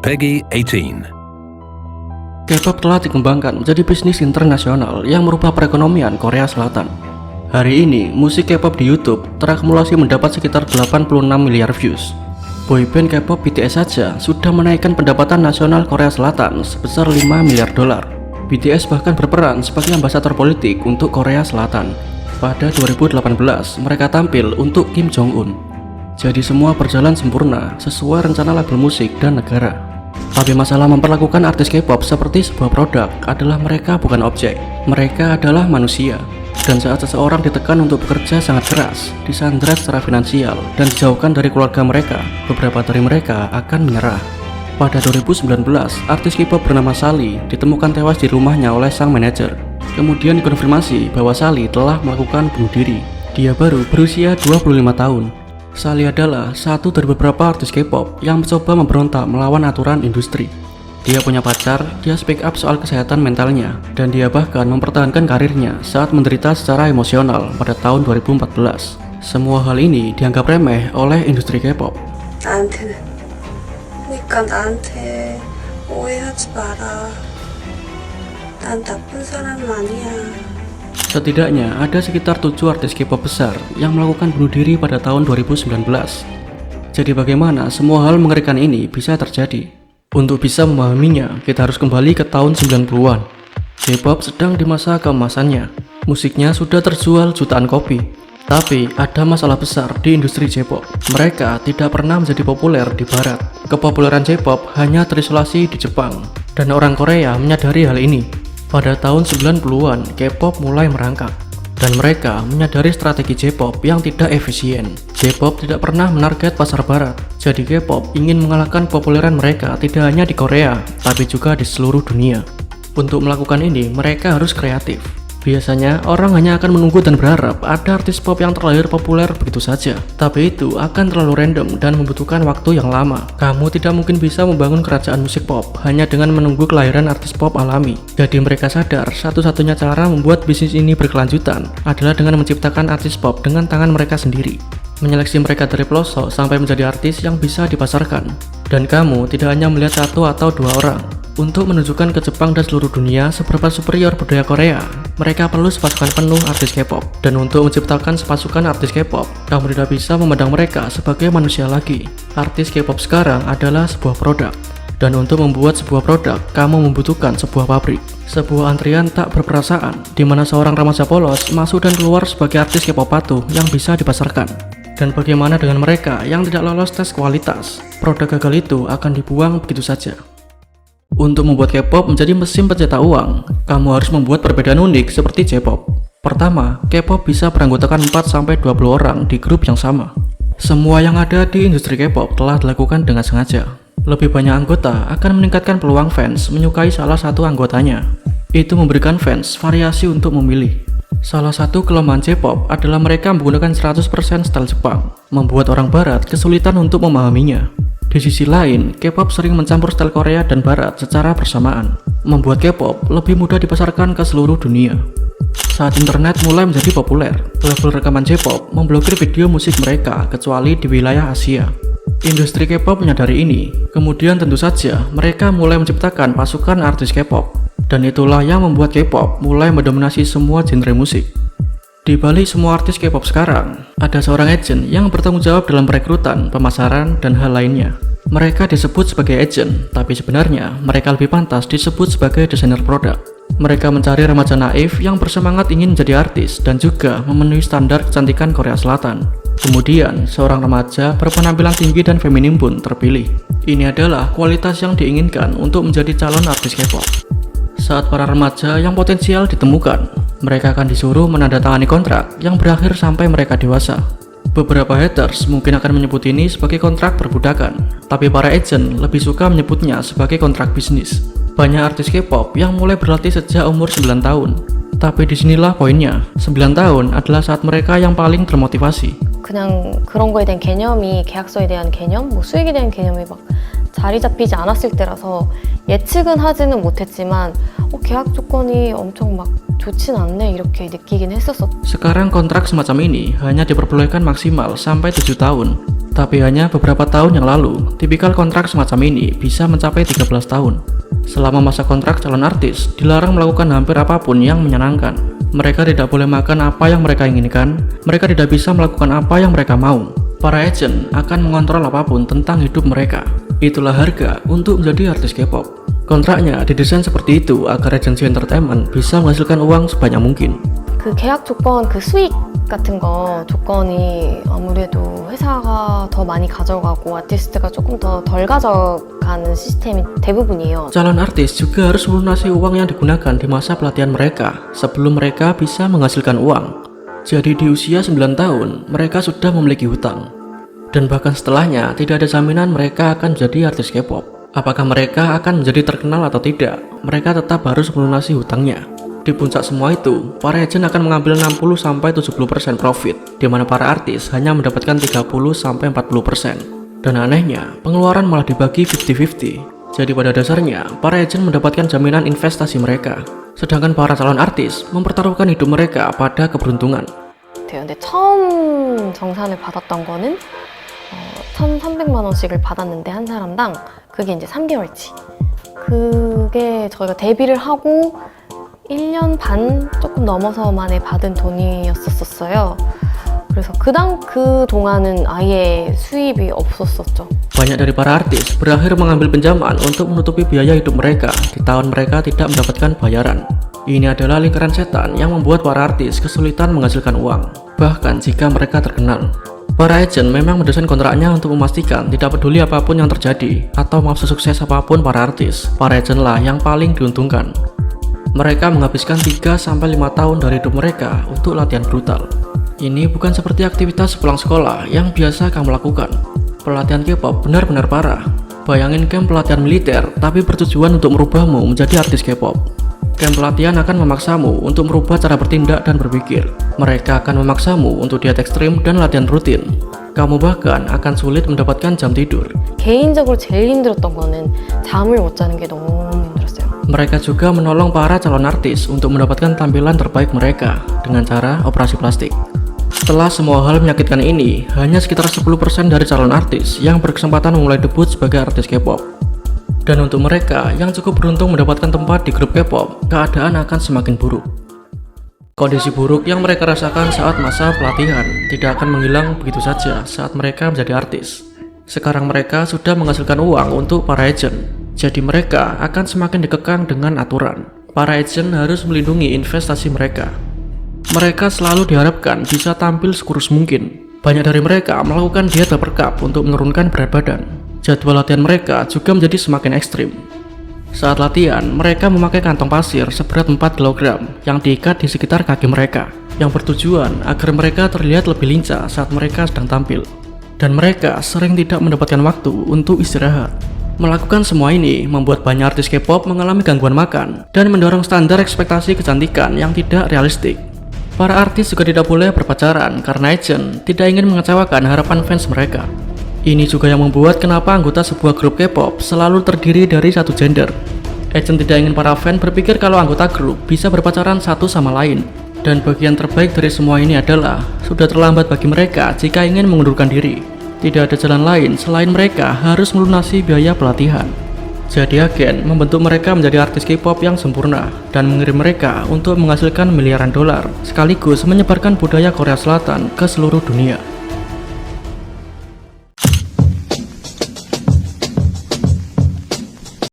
PEGI 18. K-pop telah dikembangkan menjadi bisnis internasional yang merubah perekonomian Korea Selatan. Hari ini, musik K-pop di YouTube terakumulasi mendapat sekitar 86 miliar views. Boyband K-pop BTS saja sudah menaikkan pendapatan nasional Korea Selatan sebesar 5 miliar dolar. BTS bahkan berperan sebagai ambasador politik untuk Korea Selatan. Pada 2018, mereka tampil untuk Kim Jong-un. Jadi semua berjalan sempurna sesuai rencana label musik dan negara. Tapi masalah memperlakukan artis K-pop seperti sebuah produk adalah mereka bukan objek, mereka adalah manusia. Dan saat seseorang ditekan untuk bekerja sangat keras, disandra secara finansial, dan dijauhkan dari keluarga mereka, beberapa dari mereka akan menyerah. Pada 2019, artis K-pop bernama Sally ditemukan tewas di rumahnya oleh sang manajer. Kemudian dikonfirmasi bahwa Sally telah melakukan bunuh diri. Dia baru berusia 25 tahun. Sally adalah satu dari beberapa artis K-pop yang mencoba memberontak melawan aturan industri. Dia punya pacar, dia speak up soal kesehatan mentalnya, dan dia bahkan mempertahankan karirnya saat menderita secara emosional pada tahun 2014. Semua hal ini dianggap remeh oleh industri K-pop. 나한테 오해하지 마라. 난 나쁜 사람 아니야. Setidaknya ada sekitar 7 artis K-pop besar yang melakukan bunuh diri pada tahun 2019. Jadi bagaimana semua hal mengerikan ini bisa terjadi? Untuk bisa memahaminya, kita harus kembali ke tahun 90-an. K-pop sedang di masa keemasannya. Musiknya sudah terjual jutaan kopi. Tapi ada masalah besar di industri J-pop. Mereka tidak pernah menjadi populer di barat. Kepopuleran J-pop hanya terisolasi di Jepang. Dan orang Korea menyadari hal ini. Pada tahun 90-an, K-pop mulai merangkak. Dan mereka menyadari strategi J-pop yang tidak efisien. J-pop tidak pernah menarget pasar barat. Jadi K-pop ingin mengalahkan kepopuleran mereka tidak hanya di Korea, tapi juga di seluruh dunia. Untuk melakukan ini, mereka harus kreatif. Biasanya, orang hanya akan menunggu dan berharap ada artis pop yang terlahir populer begitu saja. Tapi itu akan terlalu random dan membutuhkan waktu yang lama. Kamu tidak mungkin bisa membangun kerajaan musik pop hanya dengan menunggu kelahiran artis pop alami. Jadi mereka sadar, satu-satunya cara membuat bisnis ini berkelanjutan adalah dengan menciptakan artis pop dengan tangan mereka sendiri. Menyeleksi mereka dari pelosok sampai menjadi artis yang bisa dipasarkan. Dan kamu tidak hanya melihat satu atau dua orang. Untuk menunjukkan ke Jepang dan seluruh dunia seberapa superior budaya Korea, mereka perlu sepasukan penuh artis K-pop. Dan untuk menciptakan sepasukan artis K-pop, kamu tidak bisa memandang mereka sebagai manusia lagi. Artis K-pop sekarang adalah sebuah produk. Dan untuk membuat sebuah produk, kamu membutuhkan sebuah pabrik. Sebuah antrian tak berperasaan, di mana seorang remaja polos masuk dan keluar sebagai artis K-pop patuh yang bisa dipasarkan. Dan bagaimana dengan mereka yang tidak lolos tes kualitas? Produk gagal itu akan dibuang begitu saja. Untuk membuat K-pop menjadi mesin pencetak uang, kamu harus membuat perbedaan unik seperti J-pop. Pertama, K-pop bisa beranggotakan 4-20 orang di grup yang sama. Semua yang ada di industri K-pop telah dilakukan dengan sengaja. Lebih banyak anggota akan meningkatkan peluang fans menyukai salah satu anggotanya. Itu memberikan fans variasi untuk memilih. Salah satu kelemahan J-pop adalah mereka menggunakan 100% style Jepang, membuat orang barat kesulitan untuk memahaminya. Di sisi lain, K-pop sering mencampur style Korea dan Barat secara bersamaan, membuat K-pop lebih mudah dipasarkan ke seluruh dunia. Saat internet mulai menjadi populer, label rekaman J-pop memblokir video musik mereka kecuali di wilayah Asia. Industri K-pop menyadari ini, kemudian tentu saja mereka mulai menciptakan pasukan artis K-pop. Dan itulah yang membuat K-pop mulai mendominasi semua genre musik. Di balik semua artis K-pop sekarang, ada seorang agen yang bertanggung jawab dalam perekrutan, pemasaran, dan hal lainnya. Mereka disebut sebagai agen, tapi sebenarnya mereka lebih pantas disebut sebagai desainer produk. Mereka mencari remaja naif yang bersemangat ingin menjadi artis dan juga memenuhi standar kecantikan Korea Selatan. Kemudian, seorang remaja berpenampilan tinggi dan feminim pun terpilih. Ini adalah kualitas yang diinginkan untuk menjadi calon artis K-pop. Saat para remaja yang potensial ditemukan, mereka akan disuruh menandatangani kontrak yang berakhir sampai mereka dewasa. Beberapa haters mungkin akan menyebut ini sebagai kontrak perbudakan, tapi para agen lebih suka menyebutnya sebagai kontrak bisnis. Banyak artis K-pop yang mulai berlatih sejak umur 9 tahun. Tapi disinilah poinnya, 9 tahun adalah saat mereka yang paling termotivasi. 그냥 그런 거에 대한 개념이 계약서에 대한 개념, 수익에 대한 개념이 막 자리 잡히지 않았을 때라서 예측은 하지는 못했지만 계약 조건이 엄청 막 좋진 않네 이렇게 느끼긴 했었어. Sekarang kontrak semacam ini hanya diperbolehkan maksimal sampai 7 tahun. Tapi hanya beberapa tahun yang lalu, tipikal kontrak semacam ini bisa mencapai 13 tahun. Selama masa kontrak calon artis, dilarang melakukan hampir apapun yang menyenangkan. Mereka tidak boleh makan apa yang mereka inginkan, mereka tidak bisa melakukan apa yang mereka mau. Para agen akan mengontrol apapun tentang hidup mereka. Itulah harga untuk menjadi artis K-pop. Kontraknya didesain seperti itu agar agensi entertainment bisa menghasilkan uang sebanyak mungkin. 그 계약 조건, 그 수익 같은 거 조건이 아무래도 회사가 더 많이 가져가고 아티스트가 조금 더 덜 가져가는 시스템이 대부분이에요. Calon artis juga harus melunasi uang yang digunakan di masa pelatihan mereka sebelum mereka bisa menghasilkan uang. Jadi di usia 9 tahun, mereka sudah memiliki hutang. Dan bahkan setelahnya, tidak ada jaminan mereka akan menjadi artis K-pop. Apakah mereka akan menjadi terkenal atau tidak, mereka tetap harus melunasi hutangnya. Di puncak semua itu, para agen akan mengambil 60-70% profit, di mana para artis hanya mendapatkan 30-40%. Dan anehnya, pengeluaran malah dibagi 50-50. Jadi pada dasarnya, para agen mendapatkan jaminan investasi mereka, sedangkan para calon artis mempertaruhkan hidup mereka pada keberuntungan. 근데 처음 정산을 받았던 거는 1,300만 원씩을 받았는데 한 사람당 그게 이제 3개월치. 그게 저희가 데뷔를 하고 1년 반 조금 넘어서 만에 받은 돈이었었어요. 그래서 그 동안은 아예 수입이 없었었죠. Banyak dari para artis berakhir mengambil pinjaman untuk menutupi biaya hidup mereka di tahun mereka tidak mendapatkan bayaran. Ini adalah lingkaran setan yang membuat para artis kesulitan menghasilkan uang, bahkan jika mereka terkenal. Para agen memang mendesain kontraknya untuk memastikan tidak peduli apapun yang terjadi atau mau sukses apapun para artis, para agen lah yang paling diuntungkan. Mereka menghabiskan 3-5 tahun dari hidup mereka untuk latihan brutal. Ini bukan seperti aktivitas pulang sekolah yang biasa kamu lakukan. Pelatihan K-pop benar-benar parah. Bayangin camp pelatihan militer tapi bertujuan untuk merubahmu menjadi artis K-pop. Camp pelatihan akan memaksamu untuk merubah cara bertindak dan berpikir. Mereka akan memaksamu untuk diet ekstrim dan latihan rutin. Kamu bahkan akan sulit mendapatkan jam tidur. 개인적으로 제일 힘들었던 거는 잠을 못 자는 게 너무 힘들었어요. Mereka juga menolong para calon artis untuk mendapatkan tampilan terbaik mereka dengan cara operasi plastik. Setelah semua hal menyakitkan ini, hanya sekitar 10% dari calon artis yang berkesempatan memulai debut sebagai artis K-pop. Dan untuk mereka yang cukup beruntung mendapatkan tempat di grup K-pop, keadaan akan semakin buruk. Kondisi buruk yang mereka rasakan saat masa pelatihan tidak akan menghilang begitu saja saat mereka menjadi artis. Sekarang mereka sudah menghasilkan uang untuk para agen, jadi mereka akan semakin dikekang dengan aturan. Para agen harus melindungi investasi mereka. Mereka selalu diharapkan bisa tampil sekurus mungkin. Banyak dari mereka melakukan diet berkap untuk menurunkan berat badan. Jadwal latihan mereka juga menjadi semakin ekstrim. Saat latihan, mereka memakai kantong pasir seberat 4 kg yang diikat di sekitar kaki mereka, yang bertujuan agar mereka terlihat lebih lincah saat mereka sedang tampil. Dan mereka sering tidak mendapatkan waktu untuk istirahat. Melakukan semua ini membuat banyak artis K-pop mengalami gangguan makan dan mendorong standar ekspektasi kecantikan yang tidak realistik. Para artis juga tidak boleh berpacaran karena agen tidak ingin mengecewakan harapan fans mereka. Ini juga yang membuat kenapa anggota sebuah grup K-pop selalu terdiri dari satu gender. Agen tidak ingin para fan berpikir kalau anggota grup bisa berpacaran satu sama lain. Dan bagian terbaik dari semua ini adalah sudah terlambat bagi mereka jika ingin mengundurkan diri. Tidak ada jalan lain selain mereka harus melunasi biaya pelatihan. Jadi agen membentuk mereka menjadi artis K-pop yang sempurna dan mengirim mereka untuk menghasilkan miliaran dolar sekaligus menyebarkan budaya Korea Selatan ke seluruh dunia.